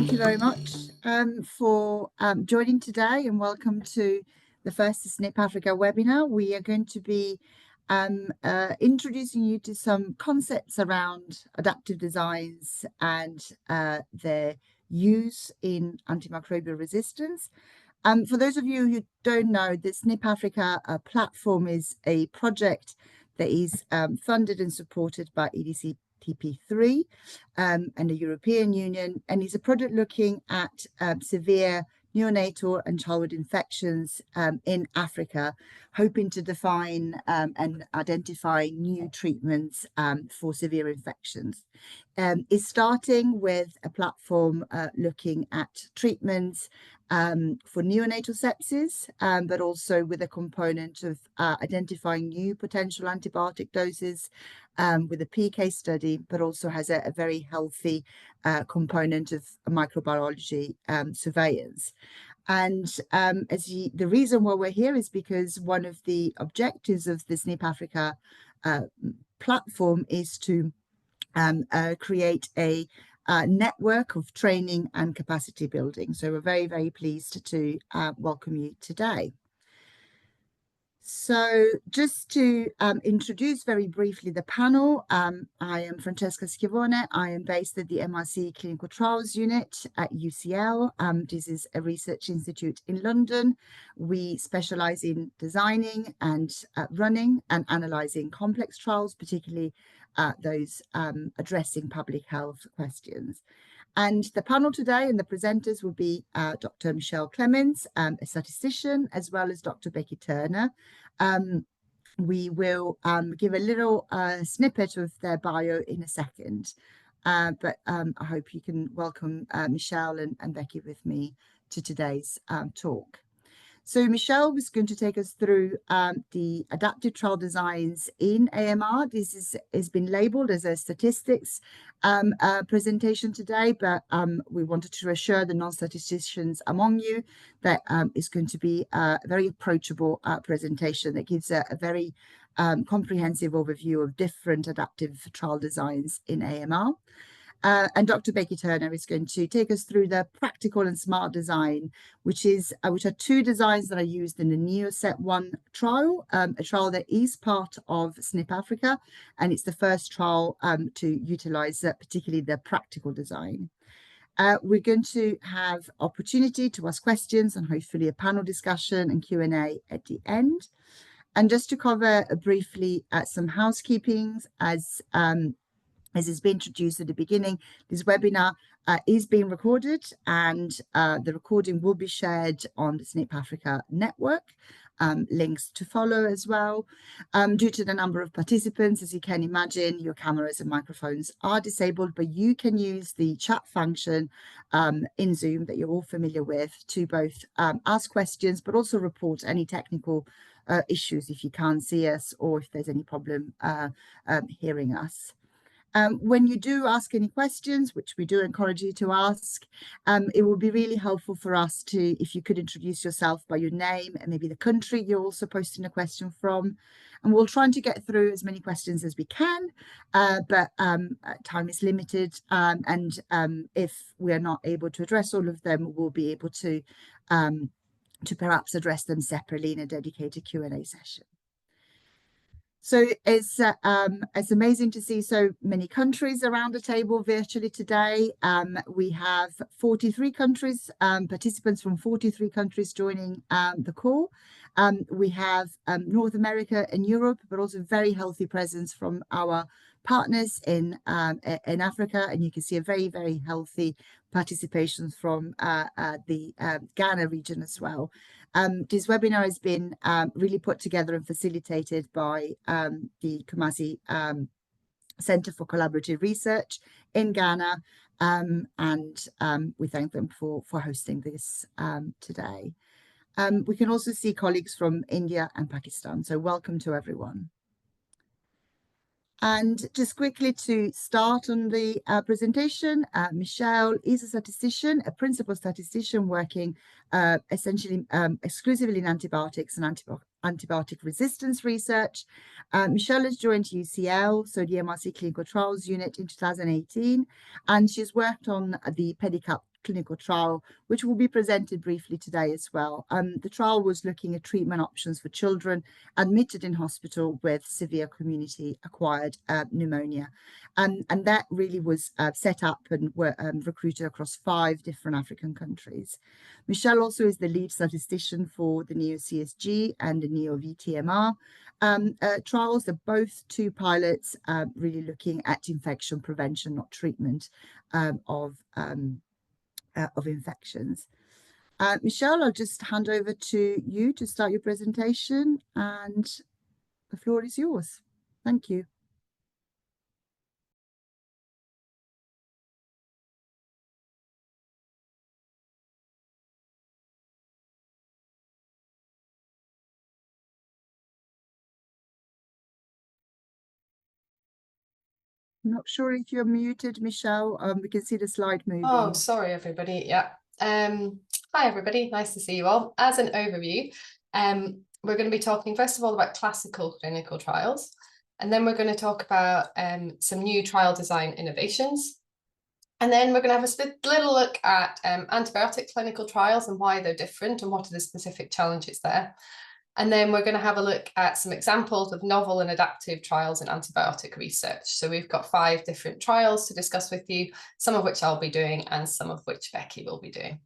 thank you very much for joining today, and welcome to the first SNIP-AFRICA webinar. We are going to be introducing you to some concepts around adaptive designs and their use in antimicrobial resistance. For those of you who don't know, the SNIP-AFRICA platform is a project that is funded and supported by EDC TP3 and the European Union, and is a project looking at severe neonatal and childhood infections in Africa, hoping to define and identify new treatments for severe infections. It's starting with a platform looking at treatments for neonatal sepsis, but also with a component of identifying new potential antibiotic doses with a PK study, but also has a very healthy component of microbiology surveillance. And the reason why we're here is because one of the objectives of the SNIP-AFRICA platform is to create a network of training and capacity building. So we're very, very pleased to welcome you today. So just to introduce very briefly the panel, I am Francesca Schiavone. I am based at the MRC Clinical Trials Unit at UCL. This is a research institute in London. We specialize in designing and running and analyzing complex trials, particularly those addressing public health questions. And the panel today and the presenters will be Dr. Michelle Clements, a statistician, as well as Dr. Becky Turner. We will give a little snippet of their bio in a second, but I hope you can welcome Michelle and Becky with me to today's talk. So Michelle was going to take us through the adaptive trial designs in AMR. This has been labeled as a statistics presentation today, but we wanted to assure the non-statisticians among you that it's going to be a very approachable presentation that gives a very comprehensive overview of different adaptive trial designs in AMR. And Dr. Becky Turner is going to take us through the practical and smart design, which are two designs that are used in the NeoSet1 trial, a trial that is part of SNIP-AFRICA, and it's the first trial to utilize particularly the practical design. We're going to have opportunity to ask questions and hopefully a panel discussion and Q&A at the end. And just to cover briefly some housekeeping, as has been introduced at the beginning, this webinar is being recorded, and the recording will be shared on the SNIP-AFRICA network. Links to follow as well. Due to the number of participants, as you can imagine, your cameras and microphones are disabled, but you can use the chat function in Zoom that you're all familiar with to both ask questions, but also report any technical issues if you can't see us or if there's any problem hearing us. When you do ask any questions, which we do encourage you to ask, it will be really helpful for us to, if you could introduce yourself by your name and maybe the country you're also posting a question from. And we'll try to get through as many questions as we can, but time is limited. And if we are not able to address all of them, we'll be able to perhaps address them separately in a dedicated Q&A session. So it's amazing to see so many countries around the table virtually today. We have 43 countries, participants from 43 countries joining the call. We have North America and Europe, but also very healthy presence from our partners in Africa, and you can see a very, very healthy participation from the Ghana region as well. This webinar has been really put together and facilitated by the Kumasi Center for Collaborative Research in Ghana, and we thank them for hosting this today. We can also see colleagues from India and Pakistan, so welcome to everyone. And just quickly to start on the presentation, Michelle is a statistician, a principal statistician working essentially exclusively in antibiotics and antibiotic resistance research. Michelle has joined UCL, so the MRC Clinical Trials Unit in 2018, and she's worked on the PEDICAP clinical trial, which will be presented briefly today as well. The trial was looking at treatment options for children admitted in hospital with severe community-acquired pneumonia. And that really was set up and were recruited across 5 different African countries. Michelle also is the lead statistician for the NEO-CSG and the NEO-VTMR trials. They're both 2 pilots really looking at infection prevention, not treatment of infections. Michelle, I'll just hand over to you to start your presentation, and the floor is yours. Thank you. I'm not sure if you're muted, Michelle. We can see the slide moving. Oh, sorry, everybody. Yeah. Hi, everybody. Nice to see you all. As an overview, we're going to be talking, first of all, about classical clinical trials. And then we're going to talk about some new trial design innovations. And then we're going to have a little look at antibiotic clinical trials and why they're different and what are the specific challenges there. And then we're going to have a look at some examples of novel and adaptive trials in antibiotic research. So we've got 5 different trials to discuss with you, some of which I'll be doing and some of which Becky will be doing.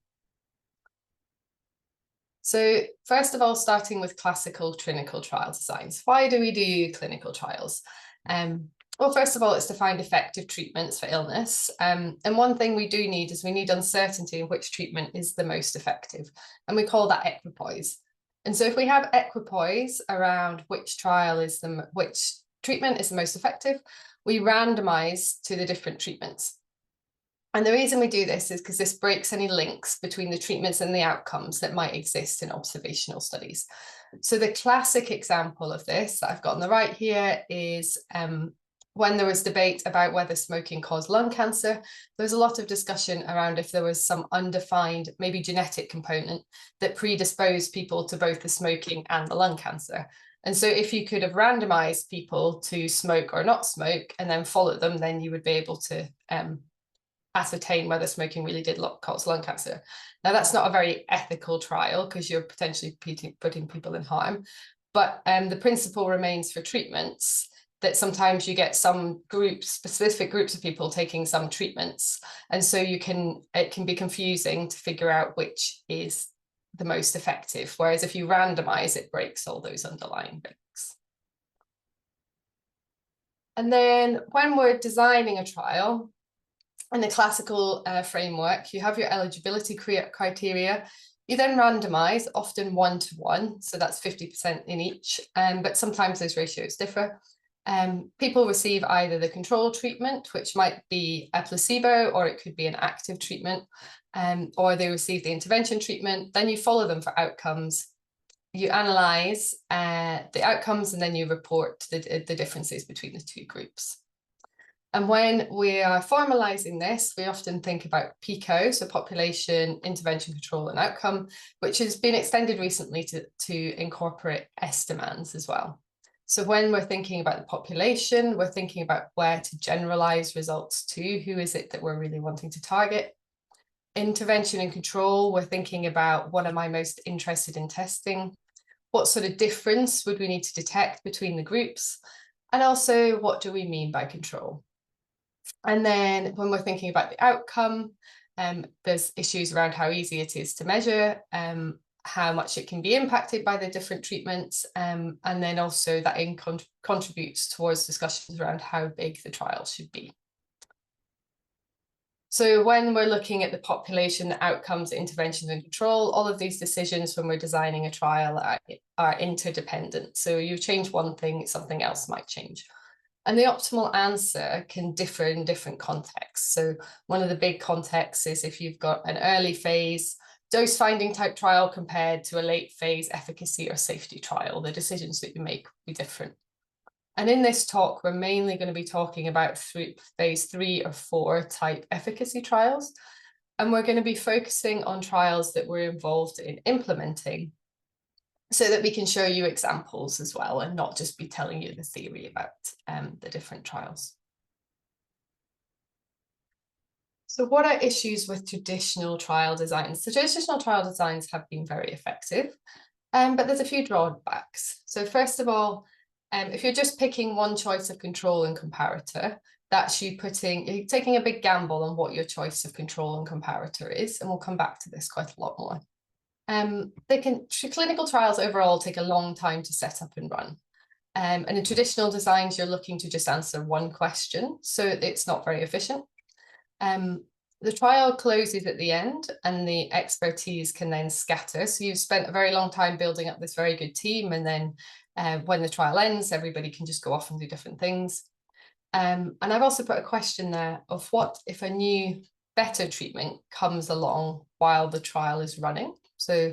So first of all, starting with classical clinical trial designs. Why do we do clinical trials? Well, first of all, it's to find effective treatments for illness. And one thing we do need is we need uncertainty in which treatment is the most effective. And we call that equipoise. And so if we have equipoise around which treatment is the most effective, we randomize to the different treatments. And the reason we do this is because this breaks any links between the treatments and the outcomes that might exist in observational studies. So the classic example of this that I've got on the right here is when there was debate about whether smoking caused lung cancer. There was a lot of discussion around if there was some undefined, maybe genetic component that predisposed people to both the smoking and the lung cancer. And so if you could have randomized people to smoke or not smoke and then follow them, then you would be able to ascertain whether smoking really did cause lung cancer. Now, that's not a very ethical trial because you're potentially putting people in harm, but the principle remains for treatments that sometimes you get some groups, specific groups of people taking some treatments. And so it can be confusing to figure out which is the most effective. Whereas if you randomize, it breaks all those underlying links. And then when we're designing a trial, in the classical framework, you have your eligibility criteria. You then randomize, often 1-to-1, so that's 50% in each, but sometimes those ratios differ. People receive either the control treatment, which might be a placebo, or it could be an active treatment, or they receive the intervention treatment. Then you follow them for outcomes. You analyze the outcomes, and then you report the differences between the 2 groups. And when we are formalizing this, we often think about PICO, so population, intervention, control, and outcome, which has been extended recently to incorporate estimands as well. So when we're thinking about the population, we're thinking about where to generalize results to, who is it that we're really wanting to target. Intervention and control, we're thinking about what am I most interested in testing? What sort of difference would we need to detect between the groups? And also, what do we mean by control? And then when we're thinking about the outcome, there's issues around how easy it is to measure, how much it can be impacted by the different treatments, and then also that contributes towards discussions around how big the trial should be. So when we're looking at the population, the outcomes, interventions and control, all of these decisions when we're designing a trial are interdependent. So you change one thing, something else might change. And the optimal answer can differ in different contexts. So one of the big contexts is if you've got an early phase dose finding type trial compared to a late phase efficacy or safety trial, the decisions that you make will be different. And in this talk, we're mainly going to be talking about phase 3 or 4 type efficacy trials. And we're going to be focusing on trials that we're involved in implementing so that we can show you examples as well and not just be telling you the theory about the different trials. So what are issues with traditional trial designs? So traditional trial designs have been very effective, but there's a few drawbacks. So first of all, if you're just picking one choice of control and comparator, that's you're taking a big gamble on what your choice of control and comparator is, and we'll come back to this quite a lot more. Clinical trials overall take a long time to set up and run. And in traditional designs, you're looking to just answer one question, so it's not very efficient. The trial closes at the end and the expertise can then scatter. So you've spent a very long time building up this very good team, and then when the trial ends, everybody can just go off and do different things. And I've also put a question there of what if a new better treatment comes along while the trial is running. So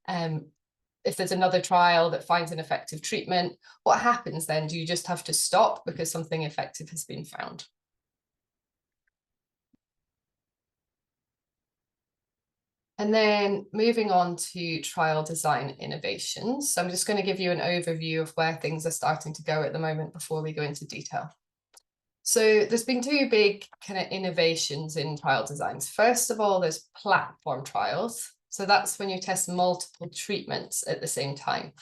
if there's another trial that finds an effective treatment, what happens then? Do you just have to stop because something effective has been found? And then moving on to trial design innovations. So I'm just going to give you an overview of where things are starting to go at the moment before we go into detail. So there's been two big kind of innovations in trial designs. First of all, there's platform trials. So that's when you test multiple treatments at the same time.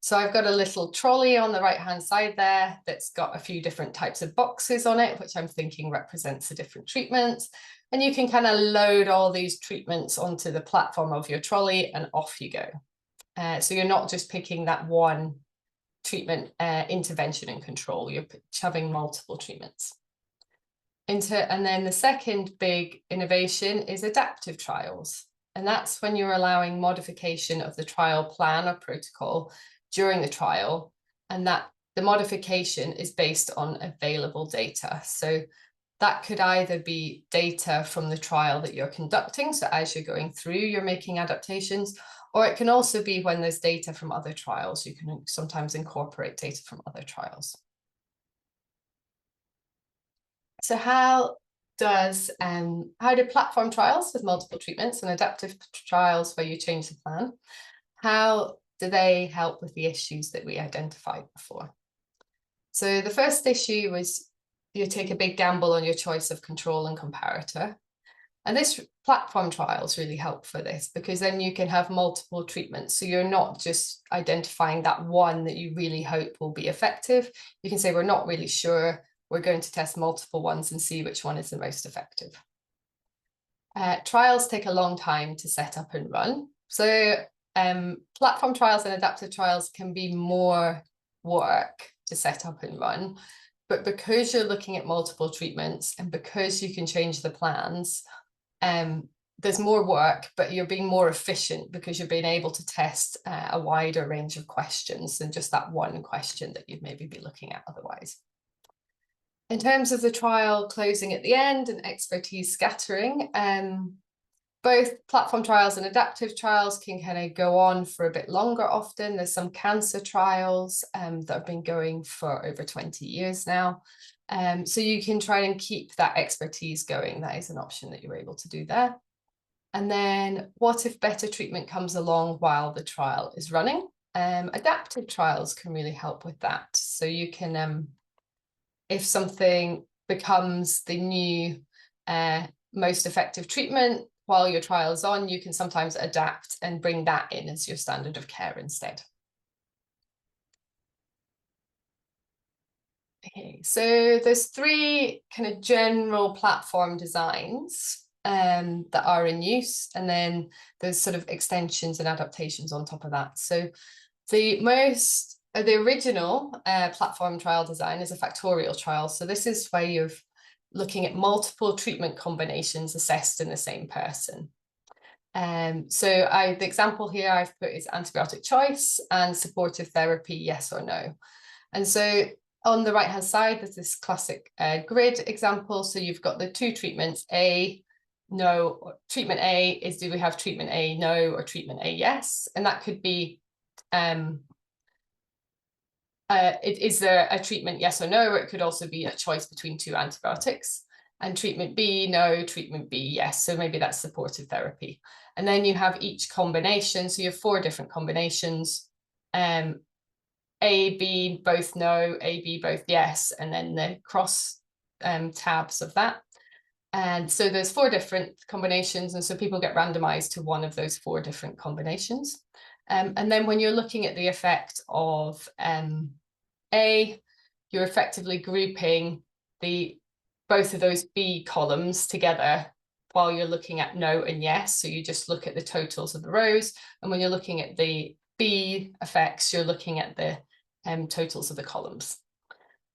So I've got a little trolley on the right-hand side there that's got a few different types of boxes on it, which I'm thinking represents the different treatments. And you can kind of load all these treatments onto the platform of your trolley and off you go. So you're not just picking that one treatment intervention and control, you're having multiple treatments. And then the second big innovation is adaptive trials. And that's when you're allowing modification of the trial plan or protocol during the trial, and that the modification is based on available data. So that could either be data from the trial that you're conducting, so as you're going through, you're making adaptations, or it can also be when there's data from other trials. You can sometimes incorporate data from other trials. So how do platform trials with multiple treatments and adaptive trials where you change the plan, how do they help with the issues that we identified before? So the first issue was you take a big gamble on your choice of control and comparator. And this platform trials really help for this, because then you can have multiple treatments. So you're not just identifying that one that you really hope will be effective. You can say, we're not really sure. We're going to test multiple ones and see which one is the most effective. Trials take a long time to set up and run. So platform trials and adaptive trials can be more work to set up and run. But because you're looking at multiple treatments and because you can change the plans, there's more work, but you're being more efficient because you're being able to test a wider range of questions than just that one question that you'd maybe be looking at otherwise. In terms of the trial closing at the end and expertise scattering, both platform trials and adaptive trials can kind of go on for a bit longer often. There's some cancer trials that have been going for over 20 years now. So you can try and keep that expertise going. That is an option that you're able to do there. And then what if better treatment comes along while the trial is running? Adaptive trials can really help with that. So you can, if something becomes the new most effective treatment while your trial is on, you can sometimes adapt and bring that in as your standard of care instead. Okay, so there's three kind of general platform designs that are in use, and then there's sort of extensions and adaptations on top of that. So the original platform trial design is a factorial trial. So this is where you're looking at multiple treatment combinations assessed in the same person. The example here I've put is antibiotic choice and supportive therapy, yes or no. And so on the right-hand side, there's this classic grid example. So you've got the two treatments, A, no, or treatment A is, do we have treatment A, no, or treatment A, yes? And that could be, is there a treatment, yes or no? Or it could also be a choice between two antibiotics. And treatment B, no, treatment B, yes. So maybe that's supportive therapy. And then you have each combination. So you have 4 different combinations. A, B, both no, A, B, both yes, and then the cross tabs of that. And so there's 4 different combinations, and so people get randomized to one of those 4 different combinations. And then when you're looking at the effect of A, you're effectively grouping both of those B columns together while you're looking at no and yes. So you just look at the totals of the rows, and when you're looking at the B effects, you're looking at the totals of the columns.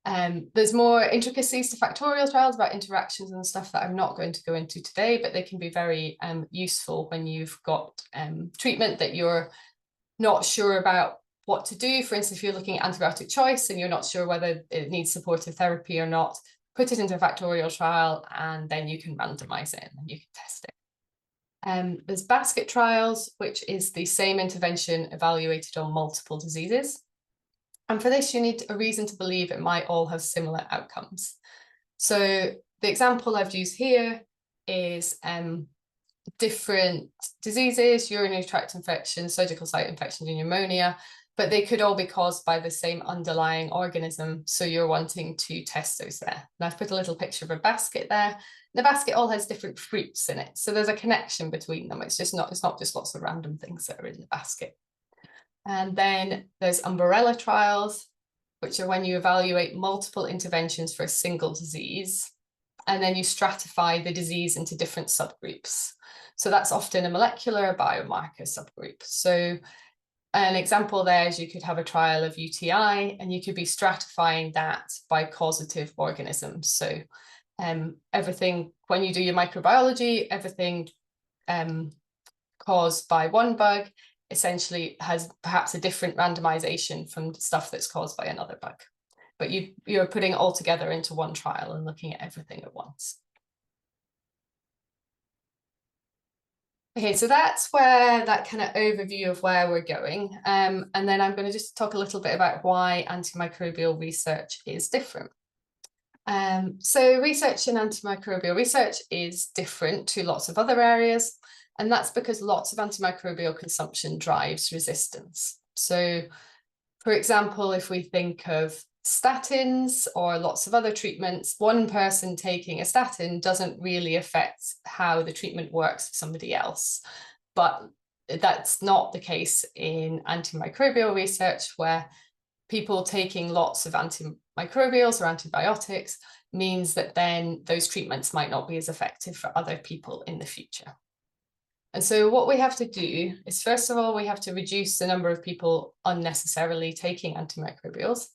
There's more intricacies to factorial trials about interactions and stuff that I'm not going to go into today, but they can be very useful when you've got treatment that you're not sure about what to do. For instance, if you're looking at antibiotic choice and you're not sure whether it needs supportive therapy or not, put it into a factorial trial and then you can randomize it and then you can test it. There's basket trials, which is the same intervention evaluated on multiple diseases. And for this, you need a reason to believe it might all have similar outcomes. So the example I've used here is different diseases, urinary tract infections, surgical site infections, and pneumonia, but they could all be caused by the same underlying organism. So you're wanting to test those there. And I've put a little picture of a basket there. The basket all has different fruits in it. So there's a connection between them. It's not just lots of random things that are in the basket. And then there's umbrella trials, which are when you evaluate multiple interventions for a single disease, and then you stratify the disease into different subgroups. So that's often a molecular or biomarker subgroup. So an example there is you could have a trial of UTI, and you could be stratifying that by causative organisms. So everything, when you do your microbiology, everything caused by one bug essentially has perhaps a different randomization from stuff that's caused by another bug. But you're putting it all together into one trial and looking at everything at once. Okay, so that's where that kind of overview of where we're going. And then I'm going to just talk a little bit about why antimicrobial research is different. So research in antimicrobial research is different to lots of other areas. And that's because lots of antimicrobial consumption drives resistance. So, for example, if we think of statins or lots of other treatments, one person taking a statin doesn't really affect how the treatment works for somebody else. But that's not the case in antimicrobial research, where people taking lots of antimicrobials or antibiotics means that then those treatments might not be as effective for other people in the future. And so what we have to do is, first of all, we have to reduce the number of people unnecessarily taking antimicrobials.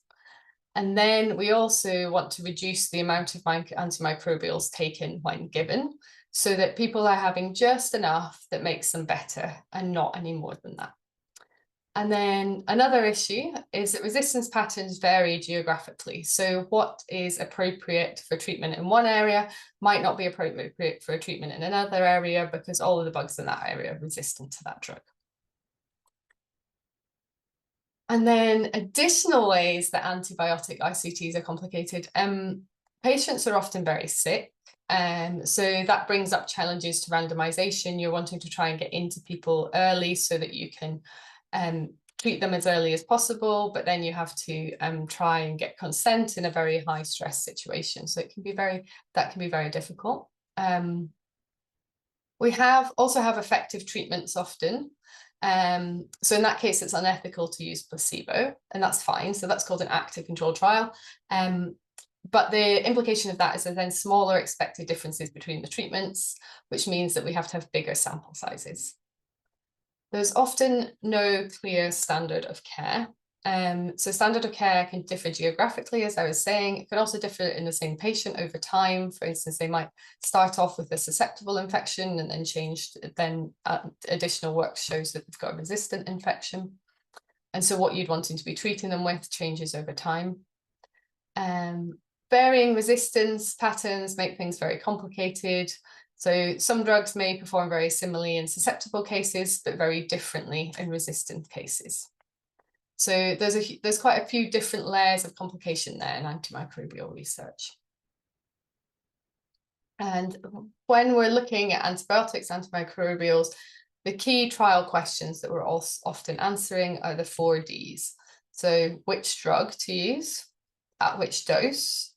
And then we also want to reduce the amount of antimicrobials taken when given, so that people are having just enough that makes them better and not any more than that. And then another issue is that resistance patterns vary geographically. So what is appropriate for treatment in one area might not be appropriate for a treatment in another area, because all of the bugs in that area are resistant to that drug. And then additional ways that antibiotic ICTs are complicated. Patients are often very sick. So that brings up challenges to randomization. You're wanting to try and get into people early so that you can treat them as early as possible, but then you have to try and get consent in a very high stress situation. So it can be that can be very difficult. We also have effective treatments often. So in that case, it's unethical to use placebo, and that's fine. So that's called an active control trial. But the implication of that is that then smaller expected differences between the treatments, which means that we have to have bigger sample sizes. There's often no clear standard of care. So standard of care can differ geographically, as I was saying. It can also differ in the same patient over time. For instance, they might start off with a susceptible infection and then change, then additional work shows that they've got a resistant infection. And so what you'd wanting to be treating them with changes over time. Varying resistance patterns make things very complicated. So some drugs may perform very similarly in susceptible cases, but very differently in resistant cases. So there's quite a few different layers of complication there in antimicrobial research. And when we're looking at antibiotics, antimicrobials, the key trial questions that we're also often answering are the 4 Ds. So which drug to use, at which dose,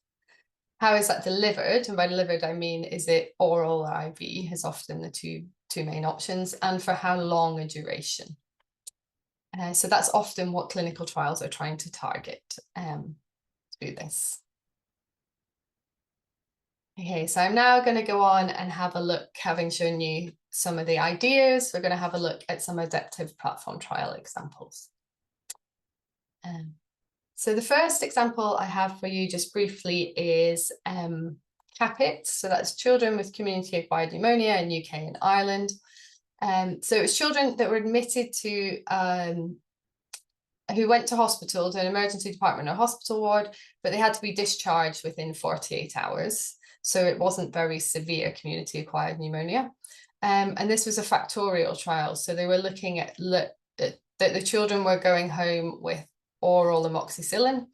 how is that delivered? And by delivered, I mean, is it oral or IV is often the two main options, and for how long a duration. So that's often what clinical trials are trying to target through this. Okay, so I'm now going to go on and have a look, having shown you some of the ideas, we're going to have a look at some adaptive platform trial examples. So the first example I have for you just briefly is CAPIT. So that's children with community-acquired pneumonia in UK and Ireland. So it was children that were admitted to, who went to hospital, to an emergency department or hospital ward, but they had to be discharged within 48 hours. So it wasn't very severe community-acquired pneumonia. And this was a factorial trial. So they were looking at that the children were going home with oral amoxicillin,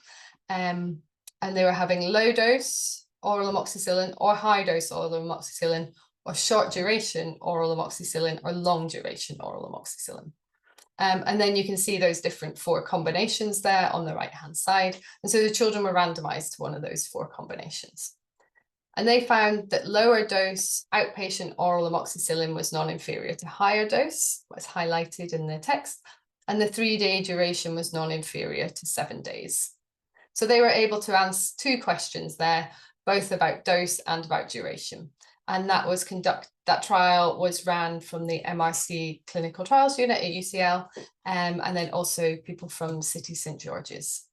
and they were having low dose oral amoxicillin or high dose oral amoxicillin, or short duration oral amoxicillin or long duration oral amoxicillin. And then you can see those different 4 combinations there on the right hand side. And so the children were randomized to one of those 4 combinations. And they found that lower dose outpatient oral amoxicillin was non-inferior to higher dose, what's highlighted in the text, and the 3-day duration was non-inferior to 7 days. So they were able to answer 2 questions there, both about dose and about duration. And that trial was ran from the MRC Clinical Trials Unit at UCL, and then also people from City St George's.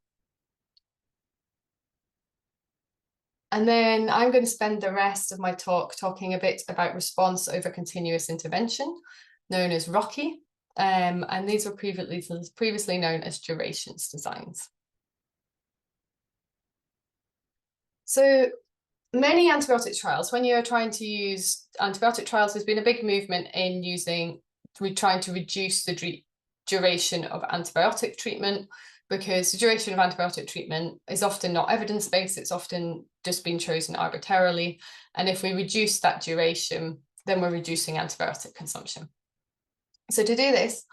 And then I'm going to spend the rest of my talk talking a bit about response over continuous intervention, known as ROCI, and these were previously known as durations designs. So many antibiotic trials, when you're trying to use antibiotic trials, there's been a big movement in trying to reduce the duration of antibiotic treatment, because the duration of antibiotic treatment is often not evidence-based, it's often just been chosen arbitrarily. And if we reduce that duration, then we're reducing antibiotic consumption. So to do this,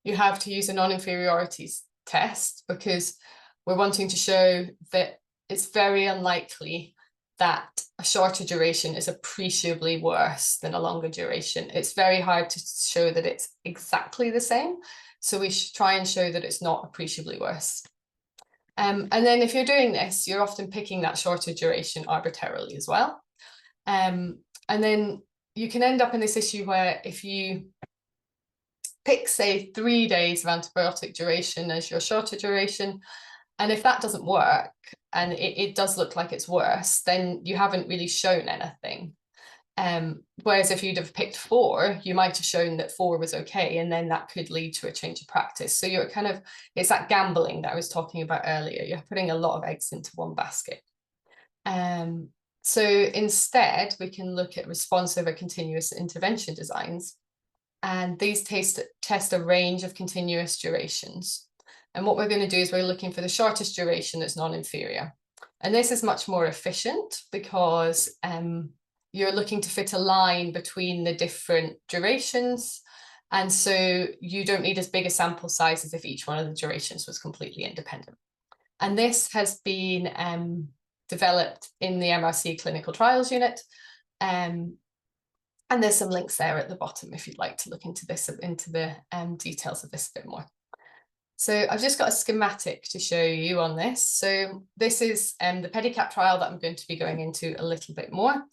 you have to use a non-inferiority test, because we're wanting to show that it's very unlikely that a shorter duration is appreciably worse than a longer duration. It's very hard to show that it's exactly the same. So we should try and show that it's not appreciably worse. And then if you're doing this, you're often picking that shorter duration arbitrarily as well. And then you can end up in this issue where if you pick, say, 3 days of antibiotic duration as your shorter duration, and if that doesn't work, and it does look like it's worse, then you haven't really shown anything. Whereas if you'd have picked 4, you might have shown that 4 was okay, and then that could lead to a change of practice. So you're it's that gambling that I was talking about earlier. You're putting a lot of eggs into one basket. So instead, we can look at response over continuous intervention designs. And these test a range of continuous durations. And what we're going to do is we're looking for the shortest duration that's non-inferior. And this is much more efficient because you're looking to fit a line between the different durations. And so you don't need as big a sample size as if each one of the durations was completely independent. And this has been developed in the MRC Clinical Trials Unit. And there's some links there at the bottom if you'd like to look into this, into the details of this a bit more. So I've just got a schematic to show you on this. So this is the PEDICAP trial that I'm going to be going into a little bit more.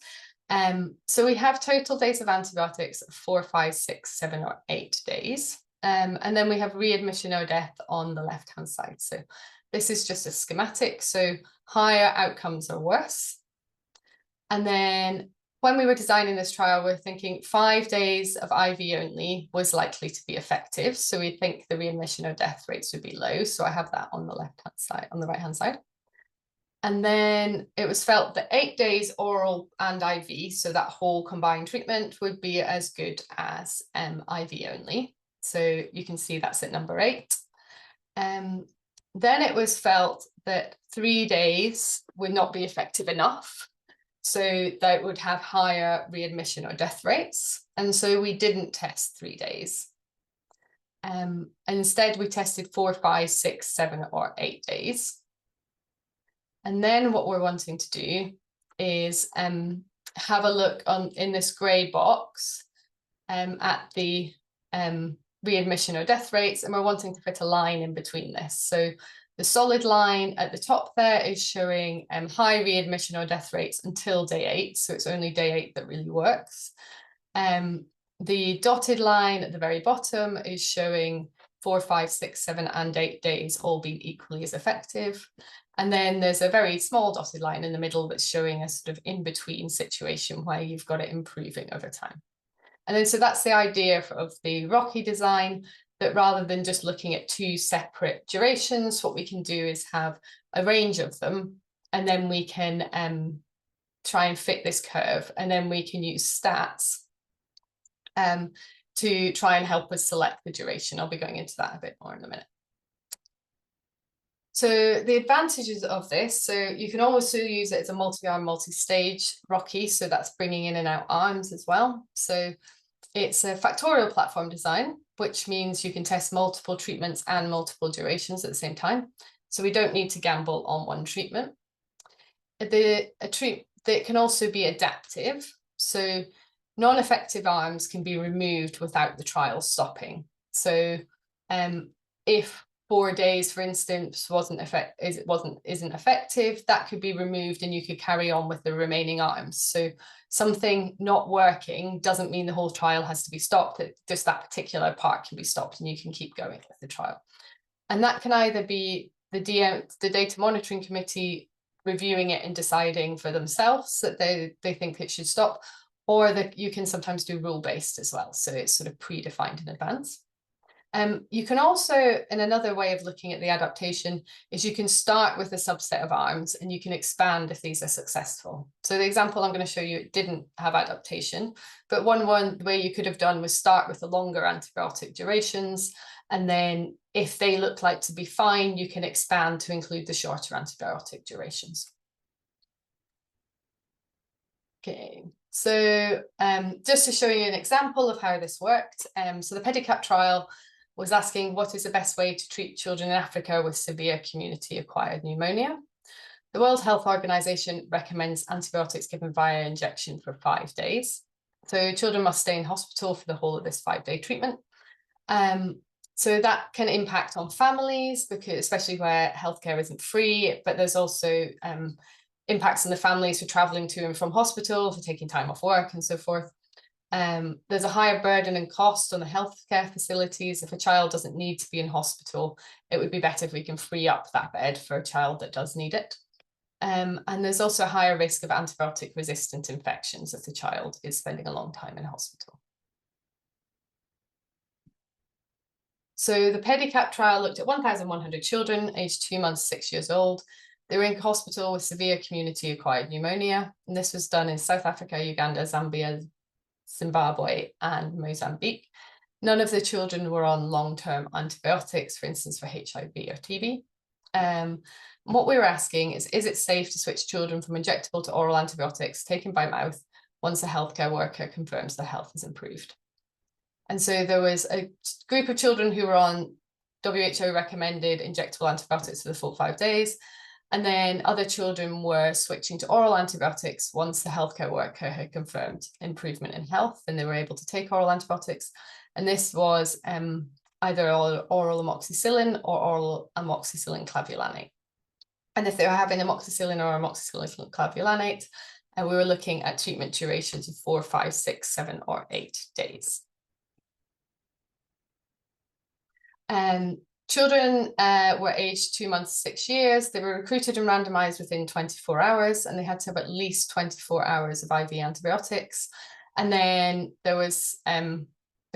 So we have total days of antibiotics of 4, 5, 6, 7, or 8 days. And then we have readmission or death on the left-hand side. So this is just a schematic. So higher outcomes are worse. And then when we were designing this trial, we're thinking 5 days of IV only was likely to be effective. So we think the readmission or death rates would be low. So I have that on the left-hand side, on the right-hand side. And then it was felt that 8 days oral and IV, so that whole combined treatment, would be as good as IV only. So you can see that's at number 8. Then it was felt that 3 days would not be effective enough. So that would have higher readmission or death rates. And so we didn't test 3 days. And instead, we tested 4, 5, 6, 7, or 8 days. And then what we're wanting to do is have a look in this grey box at the readmission or death rates, and we're wanting to fit a line in between this. So the solid line at the top there is showing high readmission or death rates until day 8, so it's only day 8 that really works. The dotted line at the very bottom is showing 4, 5, 6, 7, and 8 days all being equally as effective. And then there's a very small dotted line in the middle that's showing a sort of in-between situation where you've got it improving over time. And then so that's the idea of the ROCKI design, that rather than just looking at 2 separate durations, what we can do is have a range of them, and then we can try and fit this curve, and then we can use stats to try and help us select the duration. I'll be going into that a bit more in a minute. So the advantages of this, so you can also use it as a multi-arm, multi-stage ROCKI, so that's bringing in and out arms as well. So it's a factorial platform design, which means you can test multiple treatments and multiple durations at the same time. So we don't need to gamble on one treatment. It can also be adaptive. So non-effective arms can be removed without the trial stopping. So if 4 days, for instance, isn't effective, that could be removed and you could carry on with the remaining arms. So something not working doesn't mean the whole trial has to be stopped. Just that particular part can be stopped and you can keep going with the trial. And that can either be the data monitoring committee reviewing it and deciding for themselves that they think it should stop, or that you can sometimes do rule-based as well. So it's sort of predefined in advance. You can also, and another way of looking at the adaptation is you can start with a subset of arms and you can expand if these are successful. So the example I'm going to show you, it didn't have adaptation, but one way you could have done was start with the longer antibiotic durations, and then if they look like to be fine, you can expand to include the shorter antibiotic durations. Okay. So just to show you an example of how this worked, so the PEDICAP trial was asking what is the best way to treat children in Africa with severe community-acquired pneumonia. The World Health Organization recommends antibiotics given via injection for 5 days. So children must stay in hospital for the whole of this 5-day treatment. So that can impact on families, because especially where healthcare isn't free, but there's also impacts on the families for traveling to and from hospital, for taking time off work and so forth. There's a higher burden and cost on the healthcare facilities. If a child doesn't need to be in hospital, it would be better if we can free up that bed for a child that does need it. And there's also a higher risk of antibiotic resistant infections if the child is spending a long time in hospital. So the PEDICAP trial looked at 1,100 children aged 2 months, 6 years old. They were in hospital with severe community-acquired pneumonia, and this was done in South Africa, Uganda, Zambia, Zimbabwe, and Mozambique. None of the children were on long-term antibiotics, for instance, for HIV or TB. What we were asking is it safe to switch children from injectable to oral antibiotics taken by mouth once a healthcare worker confirms their health is improved? And so there was a group of children who were on WHO recommended injectable antibiotics for the full 5 days. And then other children were switching to oral antibiotics once the healthcare worker had confirmed improvement in health and they were able to take oral antibiotics. And this was either oral amoxicillin or oral amoxicillin clavulanate. And if they were having amoxicillin or amoxicillin clavulanate, we were looking at treatment durations of 4, 5, 6, 7, or 8 days. Children were aged 2 months, 6 years. They were recruited and randomized within 24 hours, and they had to have at least 24 hours of IV antibiotics. And then there was a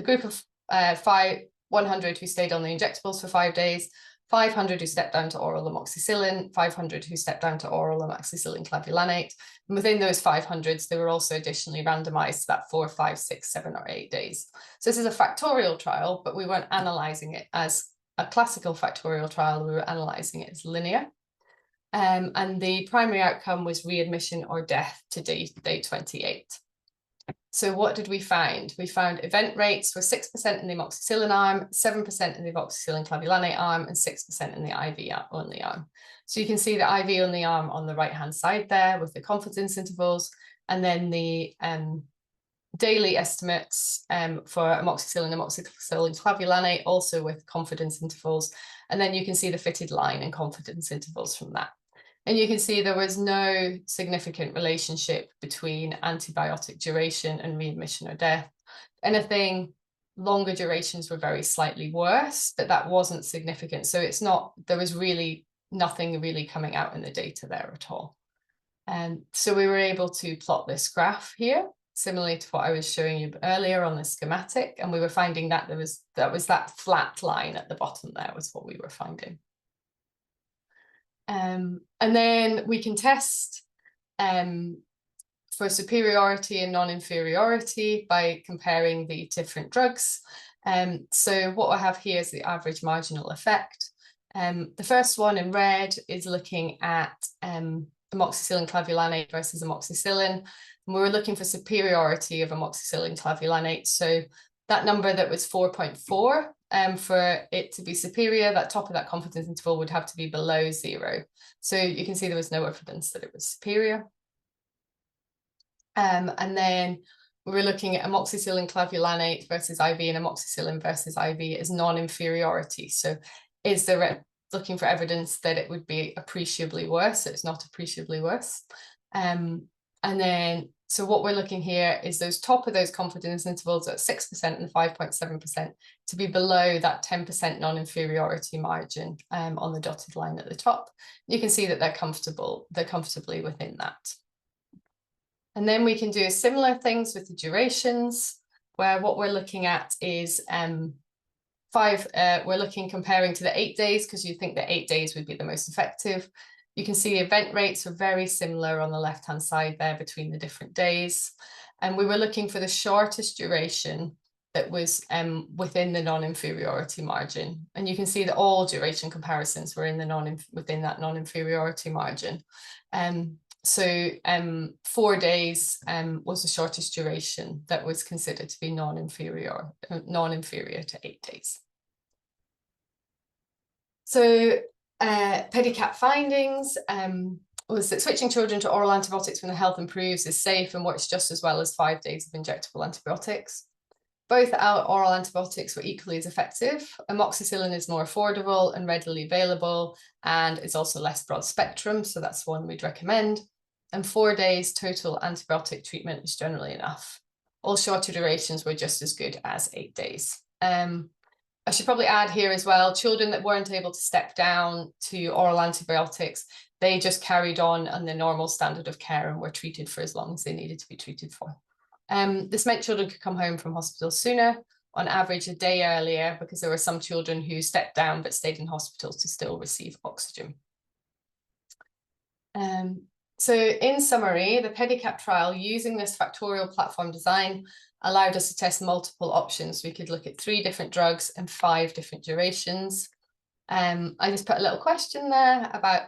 group of 100 who stayed on the injectables for 5 days, 500 who stepped down to oral amoxicillin, 500 who stepped down to oral amoxicillin clavulanate. And within those 500s, they were also additionally randomized to that 4, 5, 6, 7, or 8 days. So this is a factorial trial, but we weren't analyzing it as a classical factorial trial. We were analyzing it as linear. And the primary outcome was readmission or death to day 28. So what did we find? We found event rates were 6% in the amoxicillin arm, 7% in the amoxicillin clavulanate arm, and 6% in the IV only arm. So you can see the IV only arm on the right-hand side there with the confidence intervals, and then the daily estimates for amoxicillin and amoxicillin clavulanate, also with confidence intervals. And then you can see the fitted line and confidence intervals from that. And you can see there was no significant relationship between antibiotic duration and readmission or death. Anything, longer durations were very slightly worse, but that wasn't significant. So it's not, there was really nothing really coming out in the data there at all. And so we were able to plot this graph here, similarly to what I was showing you earlier on the schematic. And we were finding that that flat line at the bottom there was what we were finding. And then we can test for superiority and non-inferiority by comparing the different drugs. So what I have here is the average marginal effect. The first one in red is looking at amoxicillin clavulanate versus amoxicillin. And we were looking for superiority of amoxicillin clavulanate. So that number that was 4.4, for it to be superior, that top of that confidence interval would have to be below 0. So you can see there was no evidence that it was superior. And then we were looking at amoxicillin clavulanate versus IV and amoxicillin versus IV as non-inferiority. So is there looking for evidence that it would be appreciably worse? So it's not appreciably worse. And then, so what we're looking here is those top of those confidence intervals at 6% and 5.7% to be below that 10% non-inferiority margin on the dotted line at the top. You can see that they're comfortably within that. And then we can do similar things with the durations, where what we're looking at is we're looking comparing to the 8 days, because you think that 8 days would be the most effective. You can see event rates are very similar on the left-hand side there between the different days. And we were looking for the shortest duration that was within the non-inferiority margin. And you can see that all duration comparisons were in the within that non-inferiority margin. So 4 days was the shortest duration that was considered to be non-inferior to 8 days. So PEDICAT findings was that switching children to oral antibiotics when their health improves is safe and works just as well as 5 days of injectable antibiotics. Both oral antibiotics were equally as effective. Amoxicillin is more affordable and readily available, and it's also less broad spectrum, so that's one we'd recommend. And 4 days total antibiotic treatment is generally enough. All shorter durations were just as good as 8 days. I should probably add here as well, children that weren't able to step down to oral antibiotics, they just carried on the normal standard of care and were treated for as long as they needed to be treated for. This meant children could come home from hospital sooner, on average a day earlier, because there were some children who stepped down but stayed in hospitals to still receive oxygen. So in summary, the PEDICAT trial using this factorial platform design allowed us to test multiple options. We could look at 3 different drugs and 5 different durations. I just put a little question there about,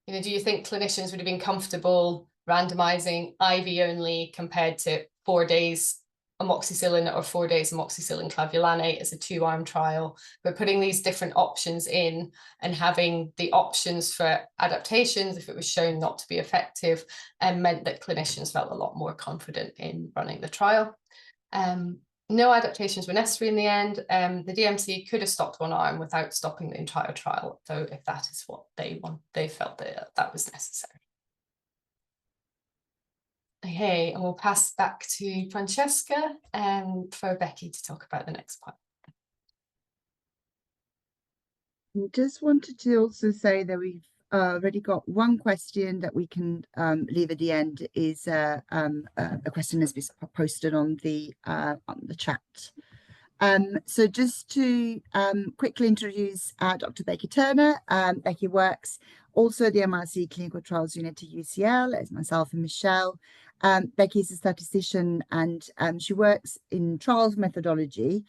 do you think clinicians would have been comfortable randomizing IV only compared to 4 days amoxicillin or 4 days amoxicillin clavulanate as a 2-arm trial, but putting these different options in and having the options for adaptations if it was shown not to be effective, meant that clinicians felt a lot more confident in running the trial. No adaptations were necessary in the end. The DMC could have stopped one arm without stopping the entire trial, though, if that is what they felt that was necessary. Okay, and we'll pass back to Francesca for Becky to talk about the next part. I just wanted to also say that we've already got one question that we can leave at the end. Is a question has been posted on the chat. So just to quickly introduce Dr. Becky Turner. Becky works also at the MRC Clinical Trials Unit at UCL, as myself and Michelle. Becky is a statistician, and she works in trials methodology.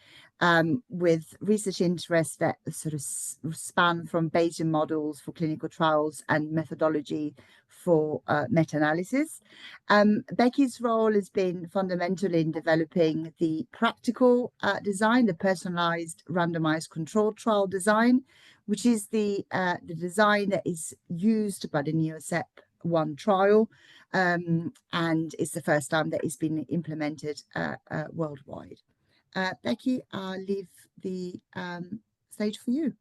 with research interests that sort of span from Bayesian models for clinical trials and methodology for meta-analysis. Becky's role has been fundamental in developing the practical design, the personalized randomized controlled trial design, which is the design that is used by the NeoSEP1 trial, and it's the first time that it's been implemented worldwide. Becky, I'll leave the stage for you.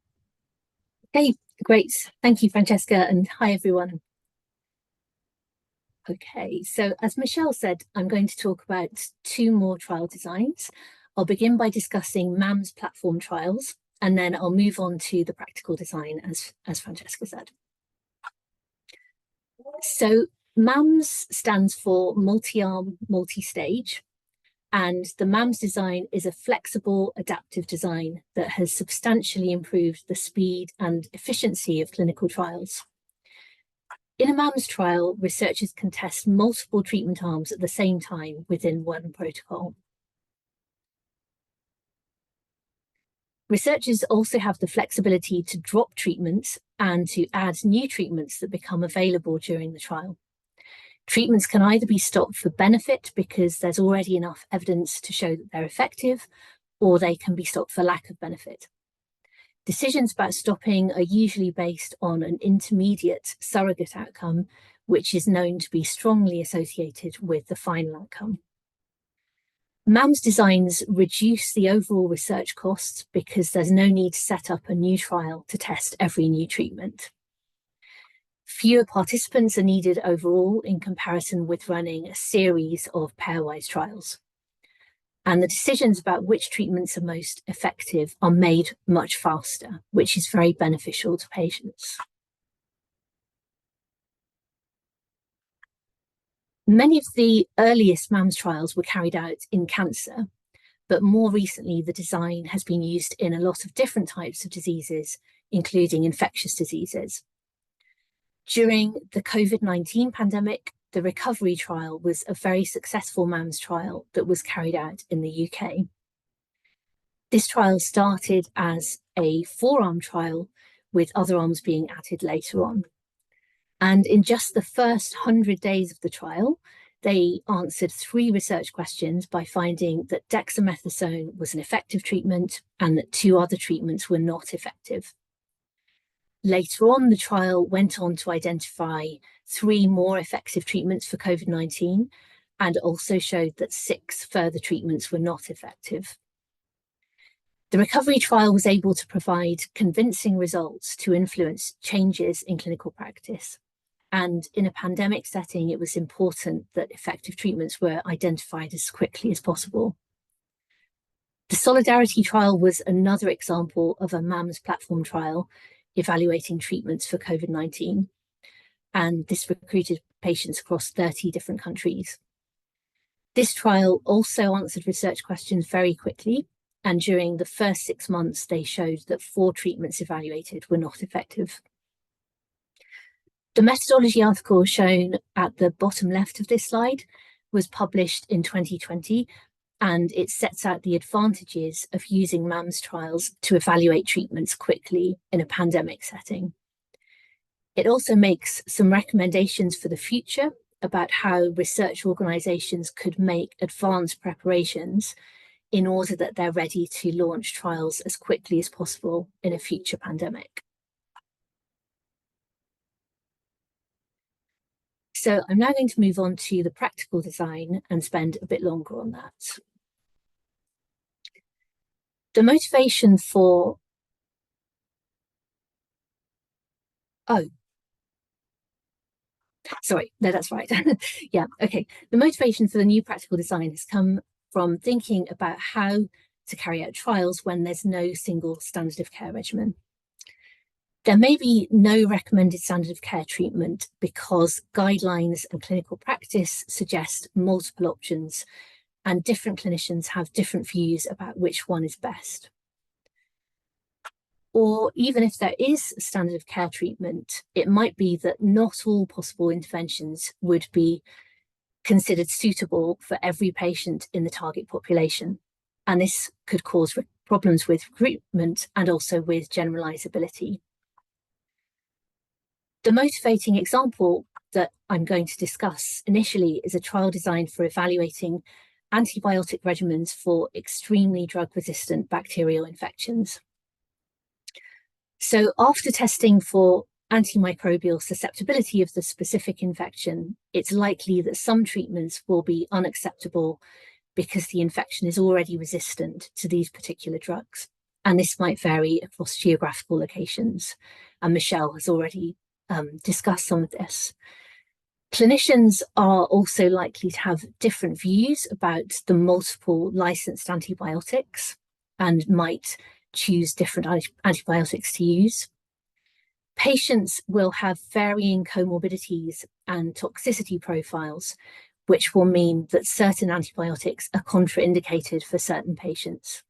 Okay, great. Thank you, Francesca, and hi, everyone. Okay, so as Michelle said, I'm going to talk about 2 more trial designs. I'll begin by discussing MAMS platform trials, and then I'll move on to the practical design, as Francesca said. So MAMS stands for multi-arm, multi-stage, and the MAMS design is a flexible, adaptive design that has substantially improved the speed and efficiency of clinical trials. In a MAMS trial, researchers can test multiple treatment arms at the same time within one protocol. Researchers also have the flexibility to drop treatments and to add new treatments that become available during the trial. Treatments can either be stopped for benefit because there's already enough evidence to show that they're effective, or they can be stopped for lack of benefit. Decisions about stopping are usually based on an intermediate surrogate outcome, which is known to be strongly associated with the final outcome. MAMS designs reduce the overall research costs because there's no need to set up a new trial to test every new treatment. Fewer participants are needed overall in comparison with running a series of pairwise trials. And the decisions about which treatments are most effective are made much faster, which is very beneficial to patients. Many of the earliest MAMS trials were carried out in cancer, but more recently the design has been used in a lot of different types of diseases, including infectious diseases. During the COVID-19 pandemic, the recovery trial was a very successful MAMS trial that was carried out in the UK. This trial started as a 4-arm trial, with other arms being added later on. And in just the first 100 days of the trial, they answered 3 research questions by finding that dexamethasone was an effective treatment and that 2 other treatments were not effective. Later on, the trial went on to identify 3 more effective treatments for COVID-19 and also showed that 6 further treatments were not effective. The recovery trial was able to provide convincing results to influence changes in clinical practice. And in a pandemic setting, it was important that effective treatments were identified as quickly as possible. The Solidarity trial was another example of a MAMS platform trial evaluating treatments for COVID-19, and this recruited patients across 30 different countries. This trial also answered research questions very quickly, and during the first 6 months, they showed that 4 treatments evaluated were not effective. The methodology article shown at the bottom left of this slide was published in 2020, and it sets out the advantages of using MAMS trials to evaluate treatments quickly in a pandemic setting. It also makes some recommendations for the future about how research organisations could make advanced preparations in order that they're ready to launch trials as quickly as possible in a future pandemic. So I'm now going to move on to the practical design and spend a bit longer on that. The motivation for, sorry, no, that's right. Yeah, okay. The motivation for the new practical design has come from thinking about how to carry out trials when there's no single standard of care regimen. There may be no recommended standard of care treatment because guidelines and clinical practice suggest multiple options, and different clinicians have different views about which one is best. Or even if there is standard of care treatment, it might be that not all possible interventions would be considered suitable for every patient in the target population, and this could cause problems with recruitment and also with generalizability. The motivating example that I'm going to discuss initially is a trial designed for evaluating antibiotic regimens for extremely drug-resistant bacterial infections. So after testing for antimicrobial susceptibility of the specific infection, it's likely that some treatments will be unacceptable because the infection is already resistant to these particular drugs. And this might vary across geographical locations. And Michelle has already discussed some of this. Clinicians are also likely to have different views about the multiple licensed antibiotics and might choose different antibiotics to use. Patients will have varying comorbidities and toxicity profiles, which will mean that certain antibiotics are contraindicated for certain patients.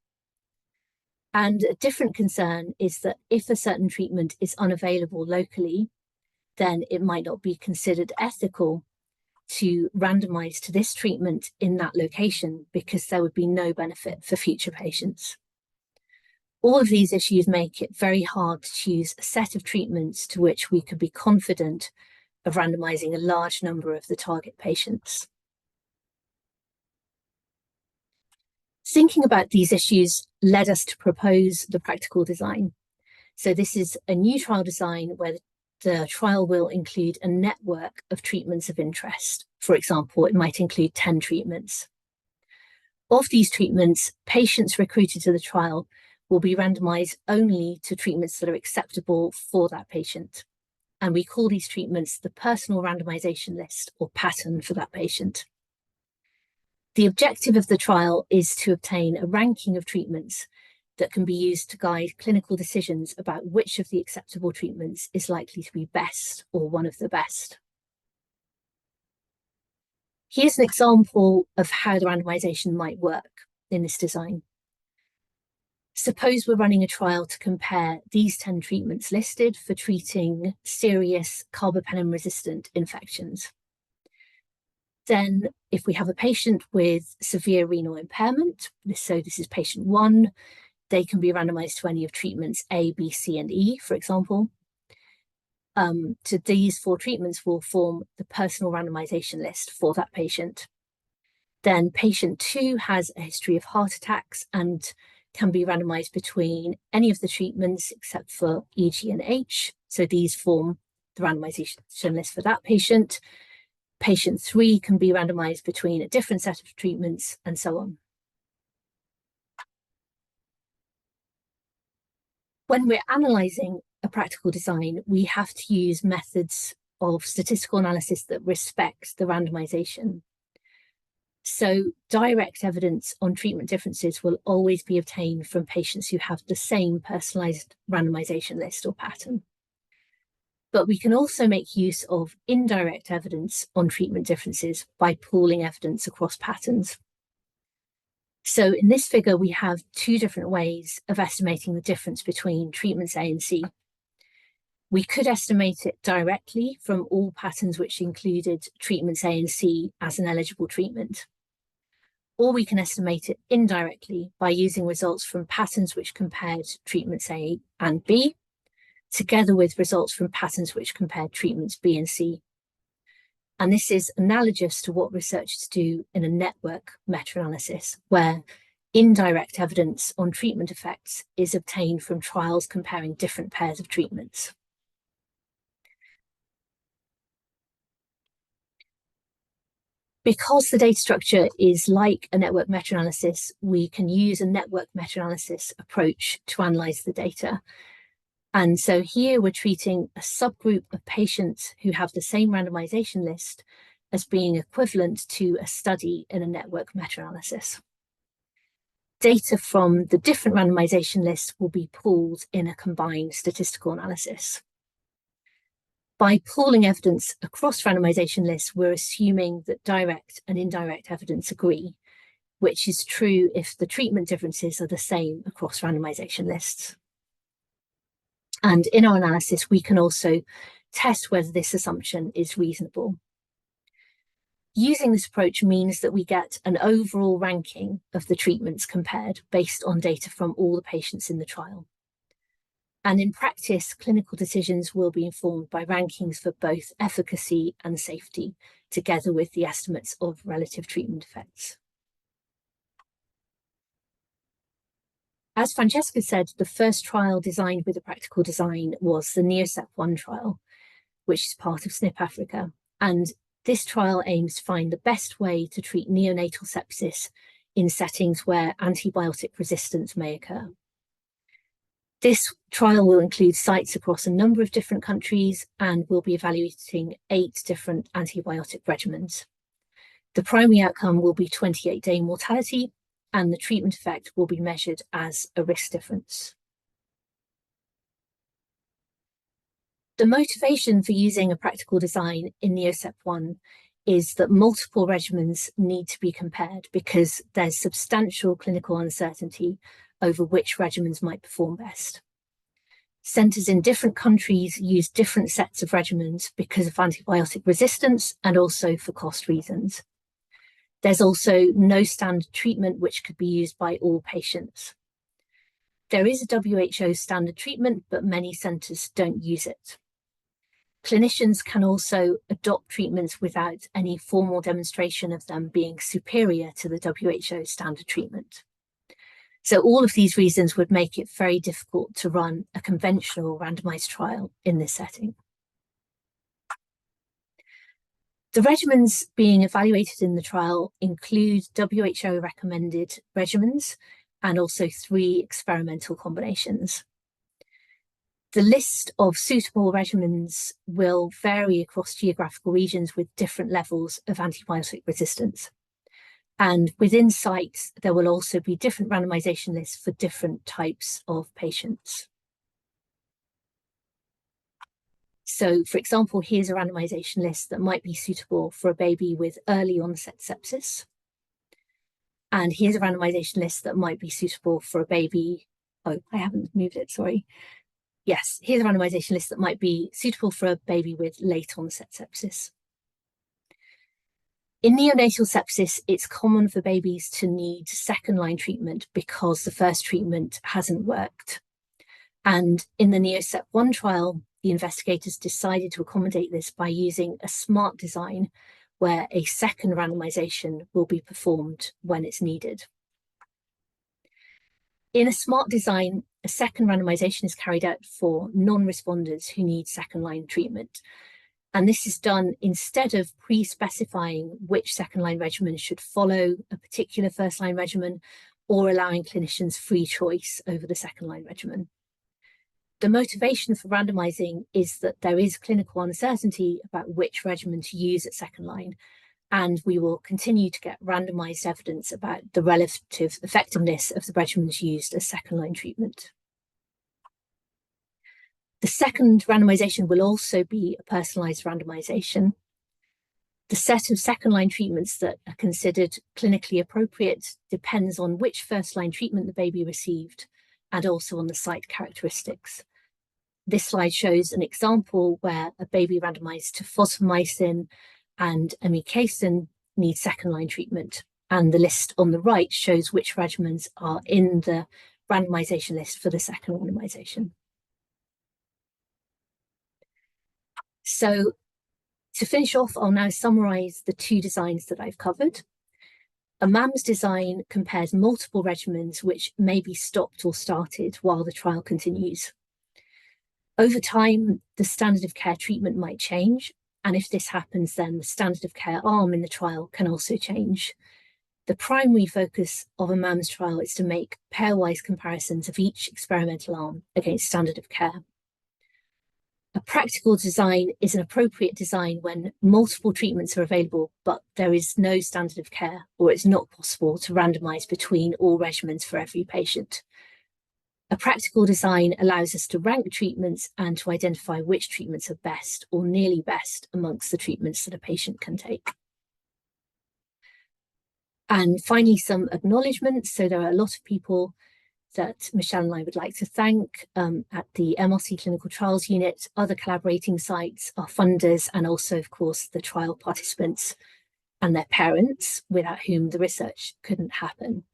And a different concern is that if a certain treatment is unavailable locally, then it might not be considered ethical to randomize to this treatment in that location because there would be no benefit for future patients. All of these issues make it very hard to choose a set of treatments to which we could be confident of randomizing a large number of the target patients. Thinking about these issues led us to propose the practical design. So this is a new trial design where the trial will include a network of treatments of interest. For example, it might include 10 treatments. Of these treatments, patients recruited to the trial will be randomized only to treatments that are acceptable for that patient. And we call these treatments the personal randomization list or pattern for that patient. The objective of the trial is to obtain a ranking of treatments that can be used to guide clinical decisions about which of the acceptable treatments is likely to be best or one of the best. Here's an example of how the randomization might work in this design. Suppose we're running a trial to compare these 10 treatments listed for treating serious carbapenem-resistant infections. Then, if we have a patient with severe renal impairment, so this is patient 1, they can be randomized to any of treatments A, B, C, and E, for example. To these 4 treatments will form the personal randomization list for that patient. Then patient 2 has a history of heart attacks and can be randomized between any of the treatments except for E, G, and H. So these form the randomization list for that patient. Patient 3 can be randomized between a different set of treatments, and so on. When we're analyzing a practical design, we have to use methods of statistical analysis that respect the randomization. So direct evidence on treatment differences will always be obtained from patients who have the same personalized randomization list or pattern. But we can also make use of indirect evidence on treatment differences by pooling evidence across patterns. So in this figure, we have 2 different ways of estimating the difference between treatments A and C. We could estimate it directly from all patterns which included treatments A and C as an eligible treatment. Or we can estimate it indirectly by using results from patterns which compared treatments A and B, together with results from patterns which compared treatments B and C. And this is analogous to what researchers do in a network meta-analysis, where indirect evidence on treatment effects is obtained from trials comparing different pairs of treatments. Because the data structure is like a network meta-analysis, we can use a network meta-analysis approach to analyze the data. And so here we're treating a subgroup of patients who have the same randomization list as being equivalent to a study in a network meta-analysis. Data from the different randomization lists will be pooled in a combined statistical analysis. By pooling evidence across randomization lists, we're assuming that direct and indirect evidence agree, which is true if the treatment differences are the same across randomization lists. And in our analysis, we can also test whether this assumption is reasonable. Using this approach means that we get an overall ranking of the treatments compared based on data from all the patients in the trial. And in practice, clinical decisions will be informed by rankings for both efficacy and safety, together with the estimates of relative treatment effects. As Francesca said, the first trial designed with a practical design was the NeoSEP1 trial, which is part of SNIP-AFRICA. And this trial aims to find the best way to treat neonatal sepsis in settings where antibiotic resistance may occur. This trial will include sites across a number of different countries and will be evaluating 8 different antibiotic regimens. The primary outcome will be 28-day mortality, and the treatment effect will be measured as a risk difference. The motivation for using a practical design in NeoSEP1 is that multiple regimens need to be compared because there's substantial clinical uncertainty over which regimens might perform best. Centres in different countries use different sets of regimens because of antibiotic resistance and also for cost reasons. There's also no standard treatment which could be used by all patients. There is a WHO standard treatment, but many centres don't use it. Clinicians can also adopt treatments without any formal demonstration of them being superior to the WHO standard treatment. So all of these reasons would make it very difficult to run a conventional randomized trial in this setting. The regimens being evaluated in the trial include WHO recommended regimens and also 3 experimental combinations. The list of suitable regimens will vary across geographical regions with different levels of antibiotic resistance. And within sites, there will also be different randomization lists for different types of patients. So, for example, here's a randomization list that might be suitable for a baby with early onset sepsis. And here's a randomization list that might be suitable for a baby. Oh, I haven't moved it, sorry. Yes, here's a randomization list that might be suitable for a baby with late onset sepsis. In neonatal sepsis, it's common for babies to need second-line treatment because the first treatment hasn't worked. And in the NeoSEP1 trial, the investigators decided to accommodate this by using a smart design where a second randomization will be performed when it's needed. In a smart design, a second randomization is carried out for non-responders who need second-line treatment. And this is done instead of pre-specifying which second-line regimen should follow a particular first-line regimen or allowing clinicians free choice over the second-line regimen. The motivation for randomizing is that there is clinical uncertainty about which regimen to use at second-line, and we will continue to get randomized evidence about the relative effectiveness of the regimens used as second-line treatment. The second randomization will also be a personalized randomization. The set of second-line treatments that are considered clinically appropriate depends on which first-line treatment the baby received and also on the site characteristics. This slide shows an example where a baby randomized to fosfomycin and amikacin needs second-line treatment. And the list on the right shows which regimens are in the randomization list for the second randomization. So to finish off, I'll now summarize the 2 designs that I've covered. A MAMS design compares multiple regimens which may be stopped or started while the trial continues. Over time, the standard of care treatment might change, and if this happens, then the standard of care arm in the trial can also change. The primary focus of a MAMS trial is to make pairwise comparisons of each experimental arm against standard of care. A practical design is an appropriate design when multiple treatments are available, but there is no standard of care, or it's not possible to randomize between all regimens for every patient. A practical design allows us to rank treatments and to identify which treatments are best or nearly best amongst the treatments that a patient can take. And finally, some acknowledgements. So there are a lot of people that Michelle and I would like to thank at the MRC Clinical Trials Unit, other collaborating sites, our funders, and also, of course, the trial participants. and their parents, without whom the research couldn't happen.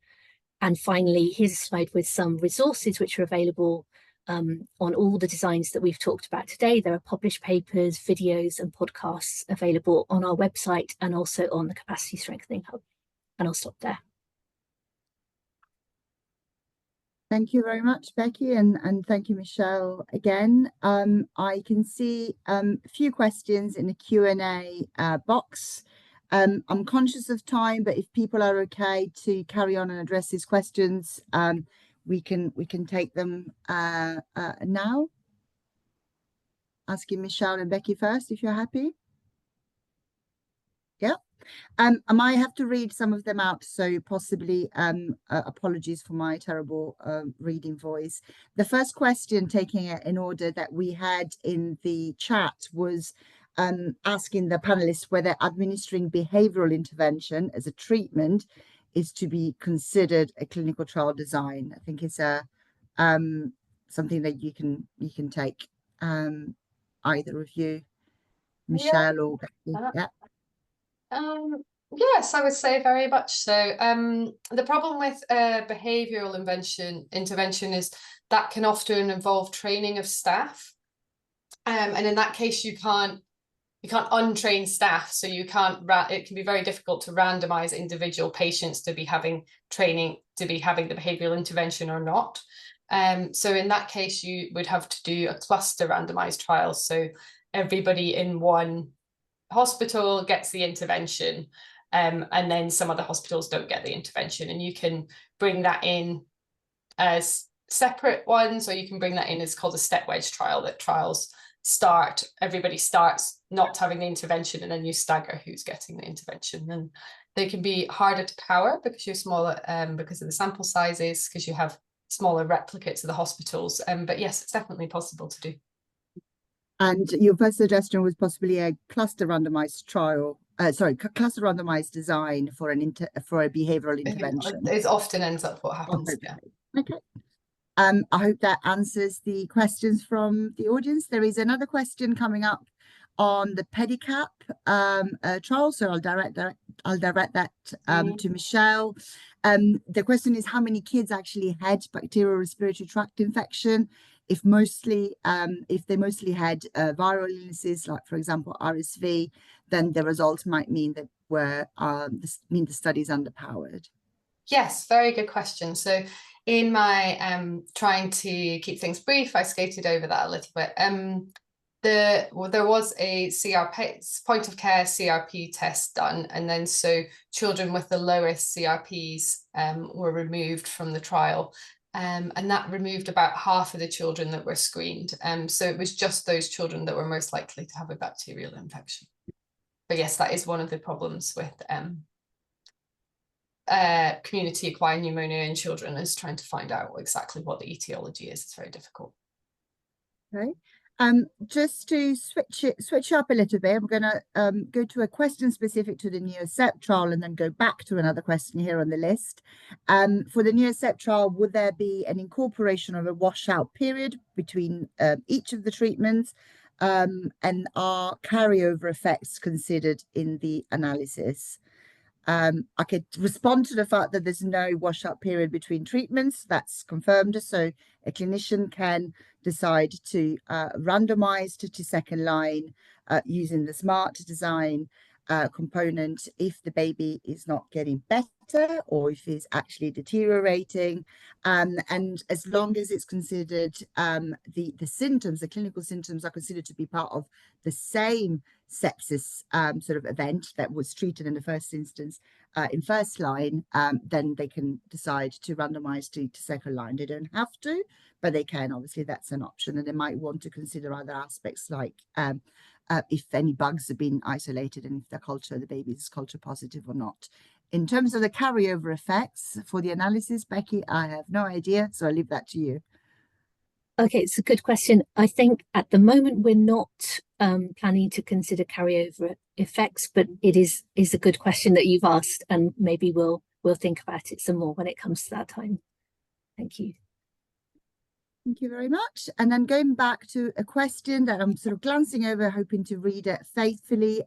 And finally, here's a slide with some resources which are available on all the designs that we've talked about today. There are published papers, videos and podcasts available on our website and also on the Capacity Strengthening Hub. And I'll stop there. Thank you very much, Becky, and thank you, Michelle, again. I can see a few questions in the Q&A box. I'm conscious of time, but if people are okay to carry on and address these questions, we can take them now. Asking Michelle and Becky first, if you're happy. Yeah. I might have to read some of them out, so possibly apologies for my terrible reading voice. The first question, taking it in order that we had in the chat, was asking the panelists whether administering behavioural intervention as a treatment is to be considered a clinical trial design. I think it's a something that you can take, either of you, Michelle, yeah, or Becky. Yeah. Yes, I would say very much so. The problem with behavioural intervention is that can often involve training of staff, and in that case you can't untrain staff, so you can't. It can be very difficult to randomise individual patients to be having training to be having the behavioural intervention or not. So in that case, you would have to do a cluster randomised trial. So everybody in one hospital gets the intervention, and then some other hospitals don't get the intervention, and you can bring that in as separate ones, or you can bring that in as called a step wedge trial, that trials everybody starts not having the intervention, and then you stagger who's getting the intervention. And they can be harder to power because you're smaller, because of the sample sizes, because you have smaller replicates of the hospitals, but yes, it's definitely possible to do. And your first suggestion was possibly a cluster randomized trial, cluster randomized design for a behavioural intervention. It often ends up what happens. Okay. Yeah. Okay. I hope that answers the questions from the audience. There is another question coming up on the pedicap trial, so I'll direct that to Michelle. The question is, how many kids actually had bacterial respiratory tract infection? If they mostly had viral illnesses, like for example RSV, then the results might mean that the study is underpowered. Yes, very good question. So in my trying to keep things brief, I skated over that a little bit. There was a CRP, point of care CRP test done, and then so children with the lowest CRPs were removed from the trial. And that removed about half of the children that were screened. So it was just those children that were most likely to have a bacterial infection. But yes, that is one of the problems with community-acquired pneumonia in children, is trying to find out exactly what the etiology is. It's very difficult. Okay. Just to switch up a little bit, I'm going to go to a question specific to the NeoSEP trial and then go back to another question here on the list. For the NeoSEP trial, would there be an incorporation of a washout period between each of the treatments, and are carryover effects considered in the analysis? I could respond to the fact that there's no washout period between treatments. That's confirmed. So a clinician can decide to randomize to second line using the SMART design component if the baby is not getting better or if it's actually deteriorating. And as long as it's considered, the symptoms, the clinical symptoms are considered to be part of the same sepsis sort of event that was treated in the first instance in first line, then they can decide to randomize to second line. They don't have to, but they can. Obviously, that's an option, and they might want to consider other aspects like if any bugs have been isolated and if the baby is culture positive or not. In terms of the carryover effects for the analysis, Becky, I have no idea, so I'll leave that to you. Okay, it's a good question. I think at the moment we're not planning to consider carryover effects, but it is a good question that you've asked, and maybe we'll think about it some more when it comes to that time. Thank you. Thank you very much. And then going back to a question that I'm sort of glancing over, hoping to read it faithfully.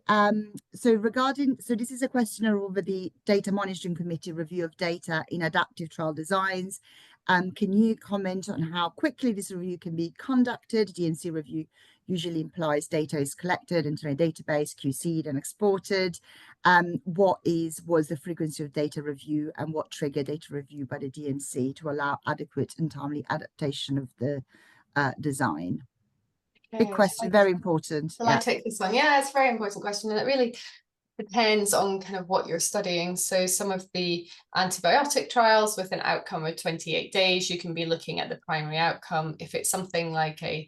So this is a question over the Data Monitoring Committee review of data in adaptive trial designs. Can you comment on how quickly this review can be conducted? DMC review usually implies data is collected into a database, QC'd and exported. What was the frequency of data review, and what triggered data review by the DMC to allow adequate and timely adaptation of the design? Okay, Big question, very important. Shall I take this one? Yeah, it's a very important question, and it really depends on kind of what you're studying. So some of the antibiotic trials with an outcome of 28 days, you can be looking at the primary outcome. If it's something like a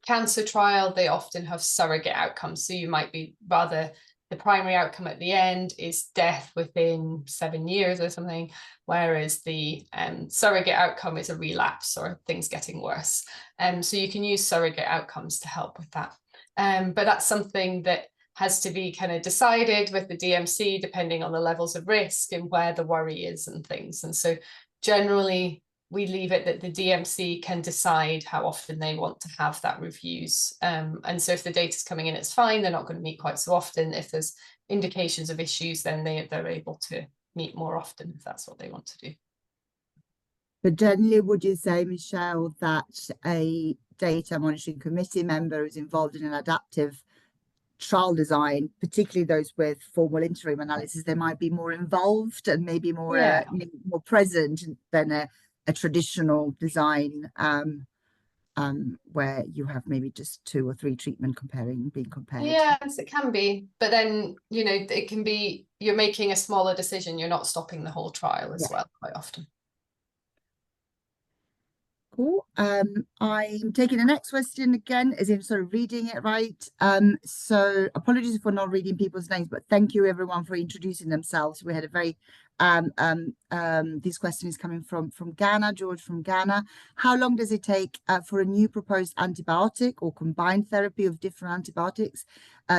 cancer trial, they often have surrogate outcomes. So you might be rather, the primary outcome at the end is death within 7 years or something, whereas the surrogate outcome is a relapse or things getting worse. So you can use surrogate outcomes to help with that. But that's something that has to be kind of decided with the DMC depending on the levels of risk and where the worry is and things. And so generally we leave it that the DMC can decide how often they want to have that reviews. And so if the data's coming in, it's fine. They're not going to meet quite so often. If there's indications of issues, then they're able to meet more often if that's what they want to do. But generally, would you say, Michelle, that a data monitoring committee member who's involved in an adaptive trial design, particularly those with formal interim analysis, they might be more involved and maybe more more present than a traditional design where you have maybe just 2 or 3 treatment being compared? Yes, it can be, but then it can be you're making a smaller decision, you're not stopping the whole trial as well quite often. Cool. I'm taking the next question again, as in sort of reading it right. So apologies for not reading people's names, but thank you everyone for introducing themselves. We had a very this question is coming from Ghana, George from Ghana. How long does it take for a new proposed antibiotic or combined therapy of different antibiotics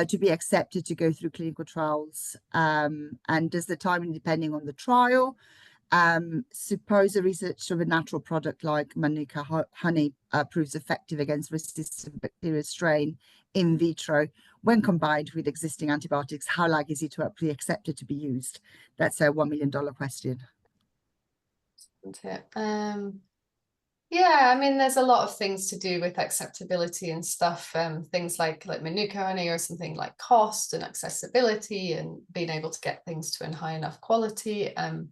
to be accepted to go through clinical trials? And does the timing depending on the trial? Suppose a research of a natural product like Manuka honey proves effective against resistant bacterial strain in vitro. When combined with existing antibiotics, how likely is it to be accepted to be used? That's a $1 million question. Yeah, I mean, there's a lot of things to do with acceptability and stuff. Things like Manuka honey or something like cost and accessibility and being able to get things to a high enough quality. And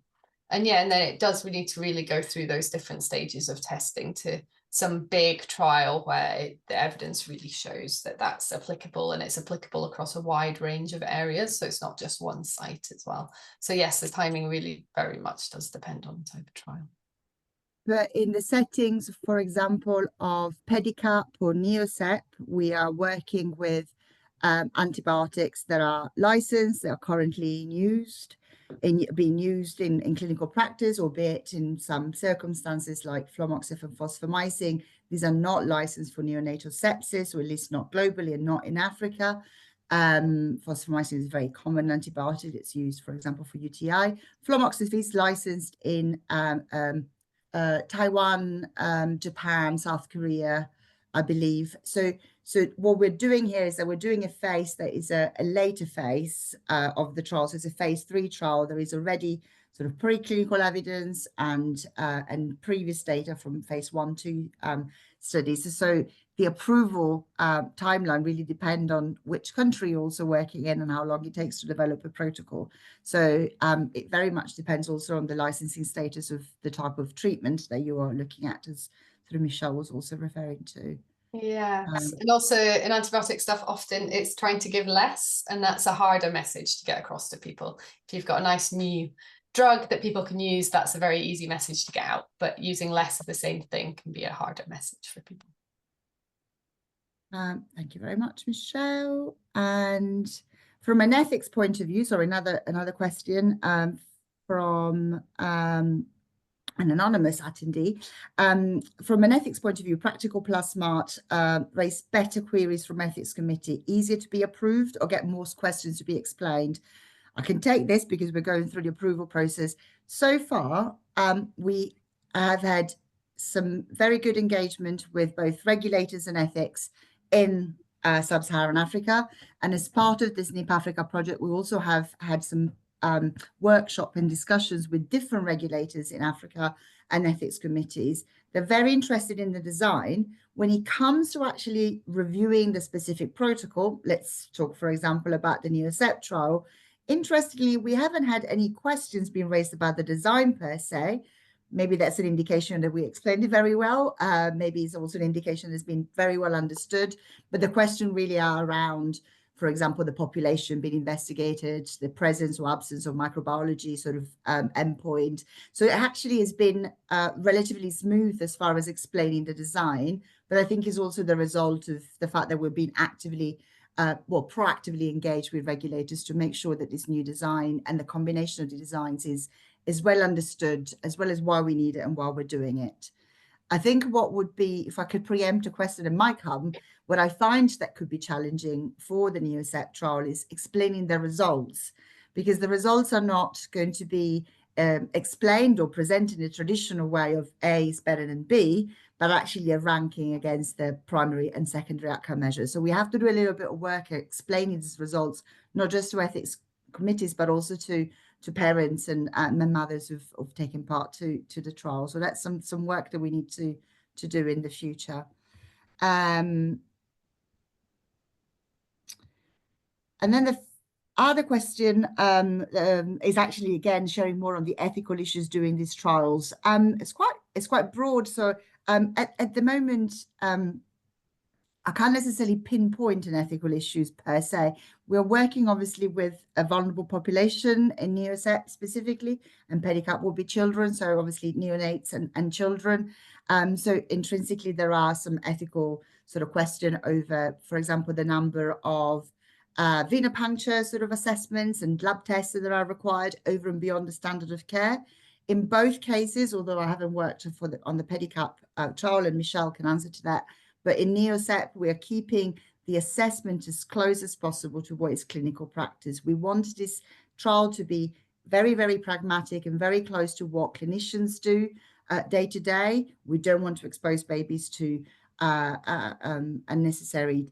then we need to really go through those different stages of testing to some big trial where the evidence really shows that that's applicable, and it's applicable across a wide range of areas. So it's not just one site as well. So yes, the timing really very much does depend on the type of trial. But in the settings, for example, of Pedicap or Neosep, we are working with antibiotics that are licensed, that are currently being used in clinical practice, albeit in some circumstances like fluomoxif and fosfomycin. These are not licensed for neonatal sepsis, or at least not globally and not in Africa. Fosfomycin is a very common antibiotic. It's used, for example, for UTI. Fluomoxif is licensed in Taiwan, Japan, South Korea, I believe. So what we're doing here is that we're doing a phase that is a later phase of the trial. So it's a phase 3 trial. There is already sort of preclinical evidence and previous data from phase 1-2 studies. So the approval timeline really depend on which country you're also working in and how long it takes to develop a protocol. So it very much depends also on the licensing status of the type of treatment that you are looking at, as sort of Michelle was also referring to. Yes, and also in antibiotic stuff, often it's trying to give less, and that's a harder message to get across to people. If you've got a nice new drug that people can use, that's a very easy message to get out, but using less of the same thing can be a harder message for people. Thank you very much, Michelle. And from an ethics point of view, sorry, another question from an anonymous attendee. From an ethics point of view, Practical plus Smart raise better queries from ethics committee, easier to be approved or get more questions to be explained? I can take this because we're going through the approval process. So far, we have had some very good engagement with both regulators and ethics in sub-Saharan Africa. And as part of this SNIP-AFRICA project, we also have had some workshop and discussions with different regulators in Africa and ethics committees. They're very interested in the design. When it comes to actually reviewing the specific protocol, let's talk, for example, about the NEO-SEP trial. Interestingly, we haven't had any questions being raised about the design per se. Maybe that's an indication that we explained it very well. Maybe it's also an indication that's been very well understood. But the question really are around, for example, the population being investigated, the presence or absence of microbiology sort of endpoint. So it actually has been relatively smooth as far as explaining the design, but I think is also the result of the fact that we're being actively, proactively engaged with regulators to make sure that this new design and the combination of the designs is well understood, as well as why we need it and why we're doing it. I think what would be, if I could preempt a question that might come, what I find that could be challenging for the NEO-SEP trial is explaining the results, because the results are not going to be explained or presented in a traditional way of A is better than B, but actually a ranking against the primary and secondary outcome measures. So we have to do a little bit of work explaining these results, not just to ethics committees, but also to parents and mothers who've taken part to the trial. So that's some work that we need to do in the future. And then the other question is actually, again, sharing more on the ethical issues during these trials. It's quite broad. So at the moment, I can't necessarily pinpoint an ethical issues per se. We're working obviously with a vulnerable population in NEO-SEP specifically, and pedicap will be children, so obviously neonates and children. So intrinsically there are some ethical sort of question over, for example, the number of venipuncture sort of assessments and lab tests that are required over and beyond the standard of care. In both cases, although I haven't worked on the pedicap trial, and Michelle can answer to that, but in NEO-SEP, we are keeping the assessment as close as possible to what is clinical practice. We want this trial to be very, very pragmatic and very close to what clinicians do day to day. We don't want to expose babies to unnecessary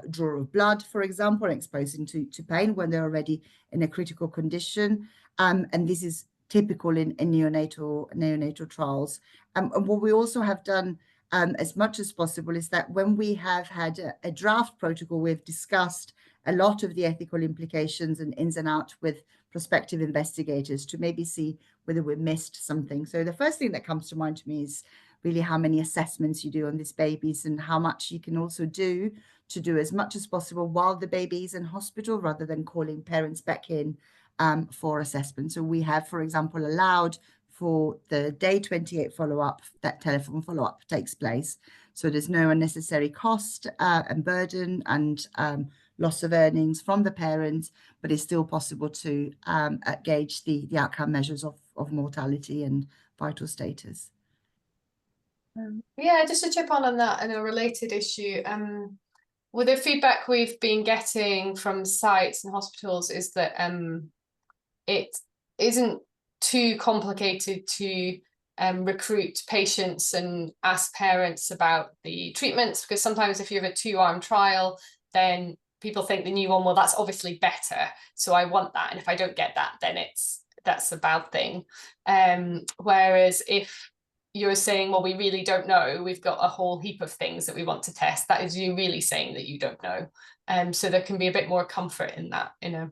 draw of blood, for example, and exposing to pain when they're already in a critical condition. And this is typical in neonatal trials. And what we also have done as much as possible is that when we have had a draft protocol, we've discussed a lot of the ethical implications and ins and outs with prospective investigators to maybe see whether we missed something. So the first thing that comes to mind to me is really how many assessments you do on these babies and how much you can also do to do as much as possible while the baby is in hospital rather than calling parents back in for assessment. So we have, for example, allowed for the day 28 follow-up, that telephone follow-up takes place. So there's no unnecessary cost and burden and loss of earnings from the parents, but it's still possible to gauge the outcome measures of mortality and vital status. Yeah, just to chip on that and a related issue, with the feedback we've been getting from sites and hospitals is that it isn't too complicated to recruit patients and ask parents about the treatments, because sometimes if you have a two-arm trial, then people think the new one, well, that's obviously better, so I want that, and if I don't get that, then that's a bad thing. Whereas if you're saying, well, we really don't know, we've got a whole heap of things that we want to test, that is you really saying that you don't know. So there can be a bit more comfort in that, in a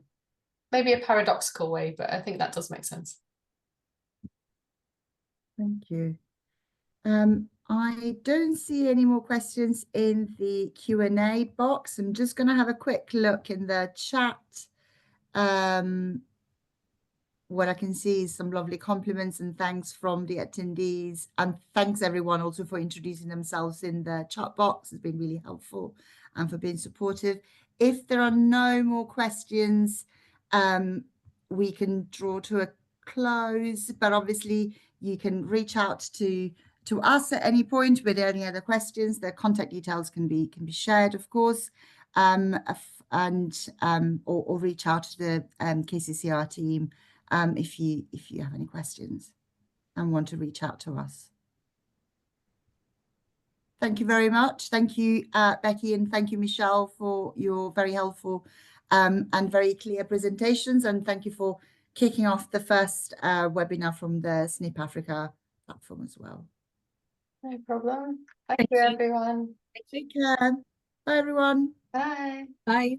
maybe a paradoxical way, but I think that does make sense. Thank you. I don't see any more questions in the Q&A box. I'm just going to have a quick look in the chat. What I can see is some lovely compliments and thanks from the attendees. And thanks everyone also for introducing themselves in the chat box. It's been really helpful and for being supportive. If there are no more questions, we can draw to a close, but obviously you can reach out to us at any point with any other questions. The contact details can be shared, of course, or reach out to the KCCR team if you have any questions and want to reach out to us. Thank you very much. Thank you, Becky, and thank you, Michelle, for your very helpful and very clear presentations. And thank you for kicking off the first webinar from the SNIP-AFRICA platform as well. No problem. Thank you, everyone. Take care. Bye, everyone. Bye. Bye.